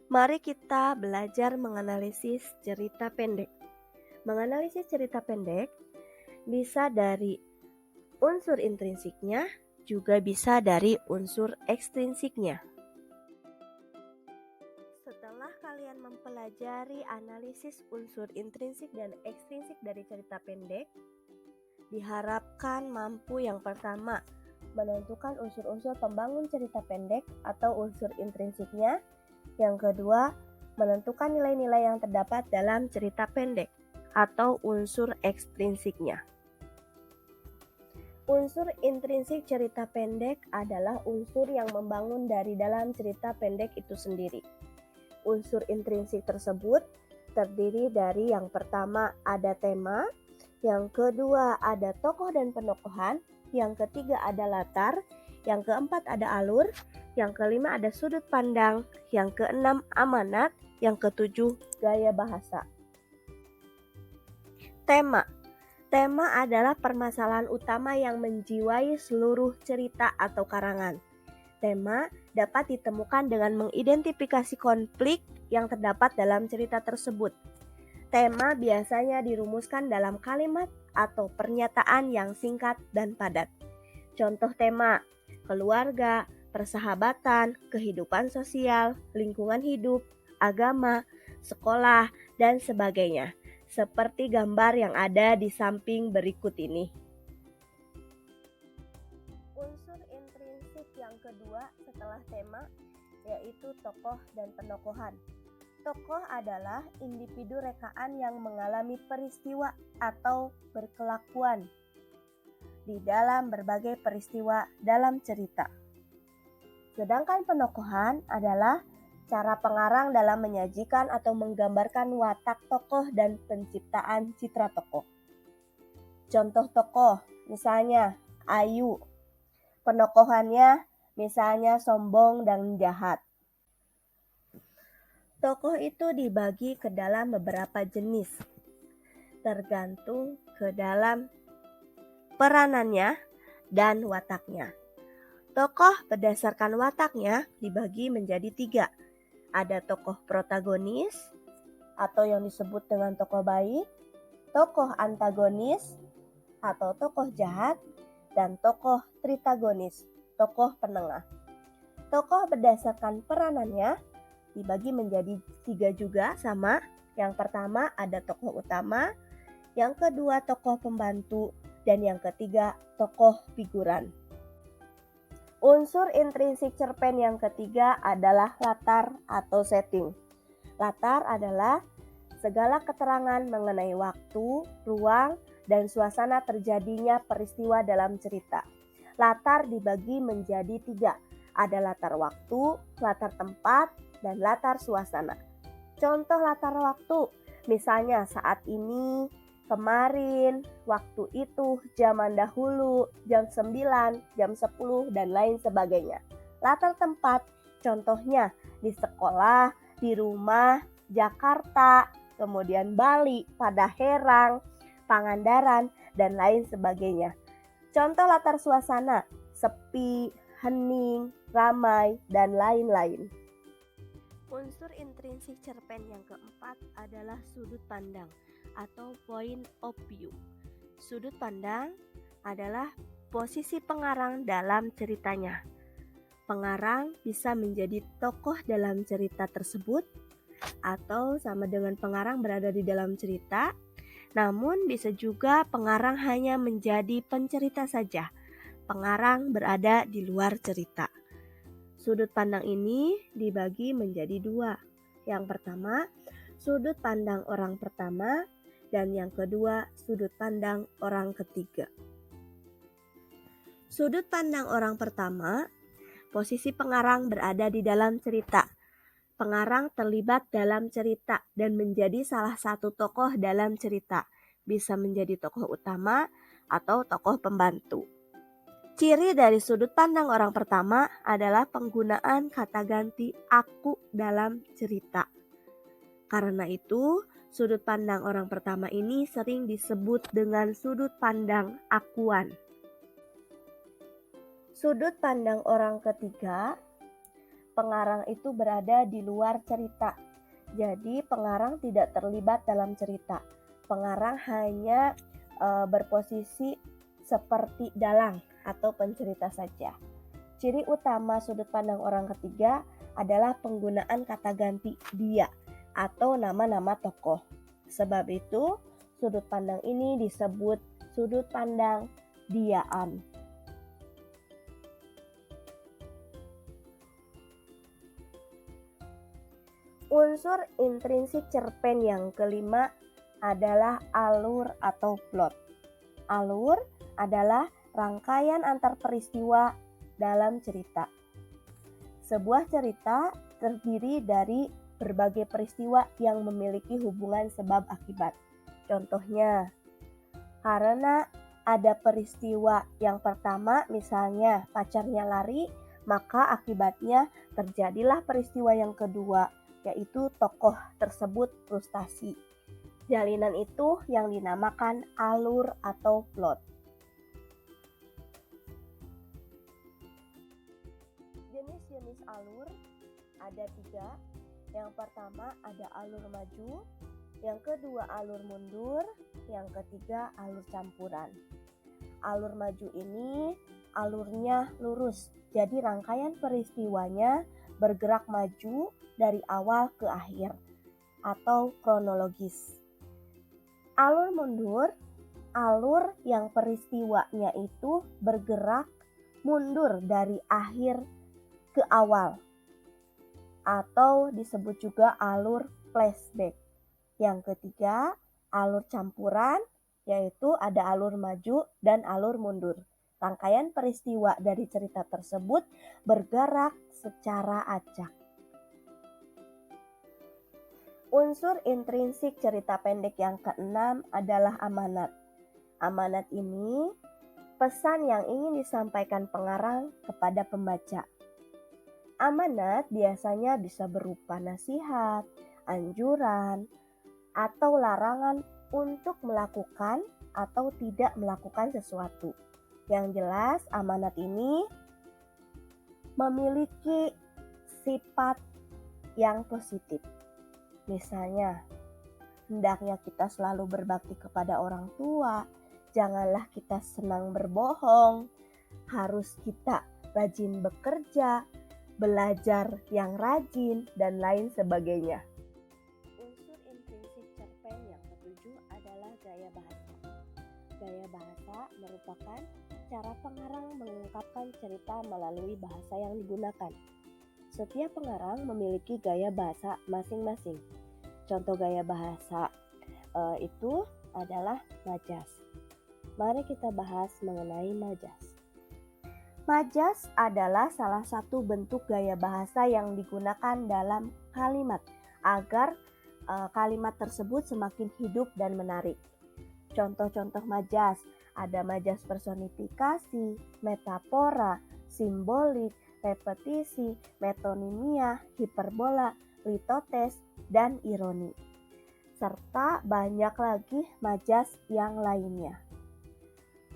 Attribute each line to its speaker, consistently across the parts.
Speaker 1: Mari kita belajar menganalisis cerita pendek. Menganalisis cerita pendek bisa dari unsur intrinsiknya, juga bisa dari unsur ekstrinsiknya. Setelah kalian mempelajari analisis unsur intrinsik dan ekstrinsik dari cerita pendek, diharapkan mampu yang pertama menentukan unsur-unsur pembangun cerita pendek atau unsur intrinsiknya. Yang kedua, menentukan nilai-nilai yang terdapat dalam cerita pendek atau unsur ekstrinsiknya. Unsur intrinsik cerita pendek adalah unsur yang membangun dari dalam cerita pendek itu sendiri. Unsur intrinsik tersebut terdiri dari yang pertama ada tema, yang kedua ada tokoh dan penokohan, yang ketiga ada latar, yang keempat ada alur, yang kelima ada sudut pandang, yang keenam amanat, yang ketujuh gaya bahasa. Tema adalah permasalahan utama yang menjiwai seluruh cerita atau karangan. Tema dapat ditemukan dengan mengidentifikasi konflik yang terdapat dalam cerita tersebut. Tema biasanya dirumuskan dalam kalimat atau pernyataan yang singkat dan padat. Contoh tema: keluarga, persahabatan, kehidupan sosial, lingkungan hidup, agama, sekolah, dan sebagainya. Seperti gambar yang ada di samping berikut ini. Unsur intrinsik yang kedua setelah tema yaitu tokoh dan penokohan. Tokoh adalah individu rekaan yang mengalami peristiwa atau berkelakuan di dalam berbagai peristiwa dalam cerita. Sedangkan penokohan adalah cara pengarang dalam menyajikan atau menggambarkan watak tokoh dan penciptaan citra tokoh. Contoh tokoh, misalnya Ayu. Penokohannya misalnya sombong dan jahat. Tokoh itu dibagi ke dalam beberapa jenis, tergantung ke dalam peranannya dan wataknya. Tokoh berdasarkan wataknya dibagi menjadi 3. Ada tokoh protagonis atau yang disebut dengan tokoh baik, tokoh antagonis atau tokoh jahat, dan tokoh tritagonis, tokoh penengah. Tokoh berdasarkan peranannya dibagi menjadi 3 juga sama. Yang pertama ada tokoh utama, yang kedua tokoh pembantu, dan yang ketiga tokoh figuran. Unsur intrinsik cerpen yang ketiga adalah latar atau setting. Latar adalah segala keterangan mengenai waktu, ruang, dan suasana terjadinya peristiwa dalam cerita. Latar dibagi menjadi 3. Ada latar waktu, latar tempat, dan latar suasana. Contoh latar waktu, misalnya saat ini, kemarin, waktu itu, zaman dahulu, jam 9, jam 10, dan lain sebagainya. Latar tempat, contohnya di sekolah, di rumah, Jakarta, kemudian Bali, Padaherang, Pangandaran, dan lain sebagainya. Contoh latar suasana, sepi, hening, ramai, dan lain-lain. Unsur intrinsik cerpen yang keempat adalah sudut pandang atau point of view. Sudut pandang adalah posisi pengarang dalam ceritanya. Pengarang bisa menjadi tokoh dalam cerita tersebut atau sama dengan pengarang berada di dalam cerita, namun bisa juga pengarang hanya menjadi pencerita saja. Pengarang berada di luar cerita. Sudut pandang ini dibagi menjadi 2. Yang pertama, sudut pandang orang pertama, dan yang kedua, sudut pandang orang ketiga. Sudut pandang orang pertama, posisi pengarang berada di dalam cerita. Pengarang terlibat dalam cerita dan menjadi salah satu tokoh dalam cerita. Bisa menjadi tokoh utama atau tokoh pembantu. Ciri dari sudut pandang orang pertama adalah penggunaan kata ganti aku dalam cerita. Karena itu, sudut pandang orang pertama ini sering disebut dengan sudut pandang akuan. Sudut pandang orang ketiga pengarang itu berada di luar cerita. Jadi pengarang tidak terlibat dalam cerita. Pengarang hanya berposisi seperti dalang atau pencerita saja. Ciri utama sudut pandang orang ketiga adalah penggunaan kata ganti dia atau nama-nama tokoh. Sebab itu, sudut pandang ini disebut sudut pandang diaan. Unsur intrinsik cerpen yang kelima adalah alur atau plot. Alur adalah rangkaian antar peristiwa dalam cerita. Sebuah cerita terdiri dari berbagai peristiwa yang memiliki hubungan sebab akibat. Contohnya, karena ada peristiwa yang pertama, misalnya pacarnya lari, maka akibatnya terjadilah peristiwa yang kedua, yaitu tokoh tersebut frustasi. Jalinan itu yang dinamakan alur atau plot. Jenis-jenis alur ada 3. Yang pertama ada alur maju, yang kedua alur mundur, yang ketiga alur campuran. Alur maju ini alurnya lurus, jadi rangkaian peristiwanya bergerak maju dari awal ke akhir atau kronologis. Alur mundur, alur yang peristiwanya itu bergerak mundur dari akhir ke awal atau disebut juga alur flashback. Yang ketiga, alur campuran, yaitu ada alur maju dan alur mundur. Rangkaian peristiwa dari cerita tersebut bergerak secara acak. Unsur intrinsik cerita pendek yang keenam adalah amanat. Amanat ini pesan yang ingin disampaikan pengarang kepada pembaca. Amanat biasanya bisa berupa nasihat, anjuran, atau larangan untuk melakukan atau tidak melakukan sesuatu. Yang jelas, amanat ini memiliki sifat yang positif. Misalnya, hendaknya kita selalu berbakti kepada orang tua, janganlah kita senang berbohong, harus kita rajin bekerja, belajar yang rajin, dan lain sebagainya. Unsur intrinsik cerpen yang ketujuh adalah gaya bahasa. Gaya bahasa merupakan cara pengarang mengungkapkan cerita melalui bahasa yang digunakan. Setiap pengarang memiliki gaya bahasa masing-masing. Contoh gaya bahasa itu adalah majas. Mari kita bahas mengenai majas. Majas adalah salah satu bentuk gaya bahasa yang digunakan dalam kalimat agar kalimat tersebut semakin hidup dan menarik. Contoh-contoh majas, ada majas personifikasi, metafora, simbolik, repetisi, metonimia, hiperbola, litotes, dan ironi. Serta banyak lagi majas yang lainnya.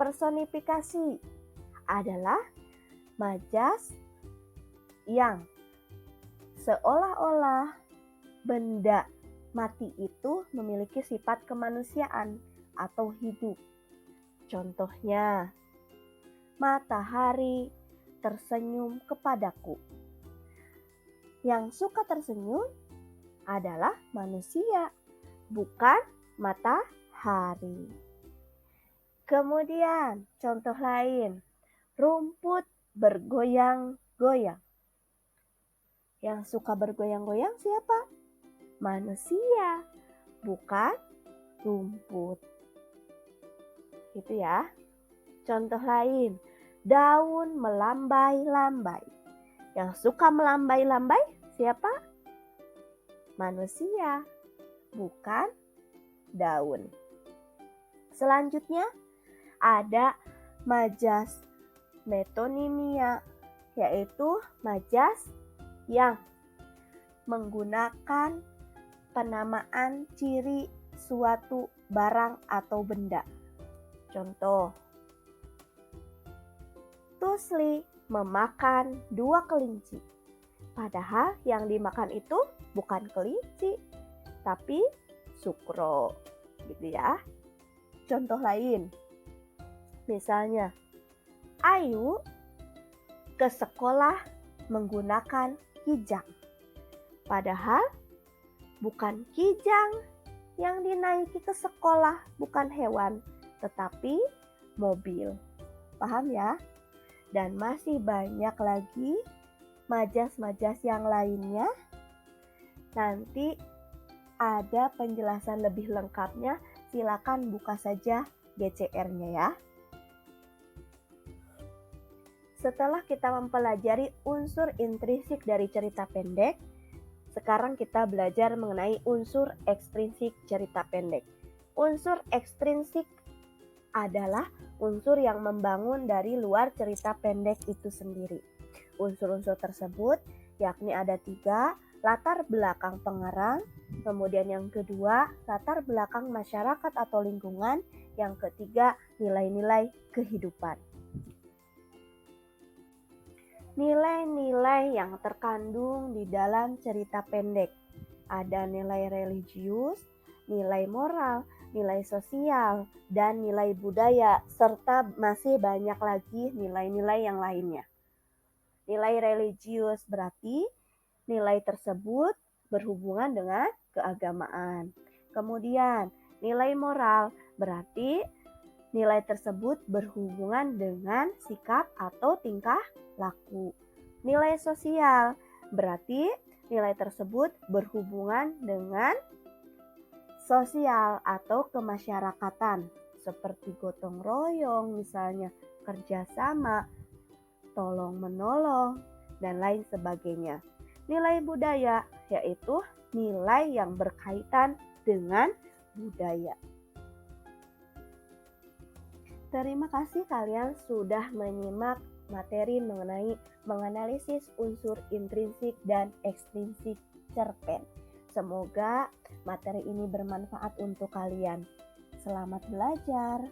Speaker 1: Personifikasi adalah majas yang seolah-olah benda mati itu memiliki sifat kemanusiaan atau hidup. Contohnya, matahari tersenyum kepadaku. Yang suka tersenyum adalah manusia, bukan matahari. Kemudian, contoh lain, rumput bergoyang-goyang. Yang suka bergoyang-goyang siapa? Manusia, bukan rumput. Gitu ya. Contoh lain, daun melambai-lambai. Yang suka melambai-lambai siapa? Manusia, bukan daun. Selanjutnya ada majas metonimia, yaitu majas yang menggunakan penamaan ciri suatu barang atau benda. Contoh, Tusli memakan 2 kelinci. Padahal yang dimakan itu bukan kelinci, tapi sukro, gitu ya. Contoh lain, misalnya, Ayu ke sekolah menggunakan kijang. Padahal bukan kijang yang dinaiki ke sekolah, bukan hewan, tetapi mobil. Paham ya? Dan masih banyak lagi majas-majas yang lainnya. Nanti ada penjelasan lebih lengkapnya, silakan buka saja GCR-nya ya. Setelah kita mempelajari unsur intrinsik dari cerita pendek, sekarang kita belajar mengenai unsur ekstrinsik cerita pendek. Unsur ekstrinsik adalah unsur yang membangun dari luar cerita pendek itu sendiri. Unsur-unsur tersebut yakni ada 3, latar belakang pengarang, kemudian yang kedua, latar belakang masyarakat atau lingkungan, yang ketiga, nilai-nilai kehidupan. Nilai-nilai yang terkandung di dalam cerita pendek. Ada nilai religius, nilai moral, nilai sosial, dan nilai budaya, serta masih banyak lagi nilai-nilai yang lainnya. Nilai religius berarti nilai tersebut berhubungan dengan keagamaan. Kemudian, nilai moral berarti nilai tersebut berhubungan dengan sikap atau tingkah laku. Nilai sosial berarti nilai tersebut berhubungan dengan sosial atau kemasyarakatan, seperti gotong royong misalnya, kerjasama, tolong menolong, dan lain sebagainya. Nilai budaya yaitu nilai yang berkaitan dengan budaya. Terima kasih kalian sudah menyimak materi mengenai menganalisis unsur intrinsik dan ekstrinsik cerpen. Semoga materi ini bermanfaat untuk kalian. Selamat belajar.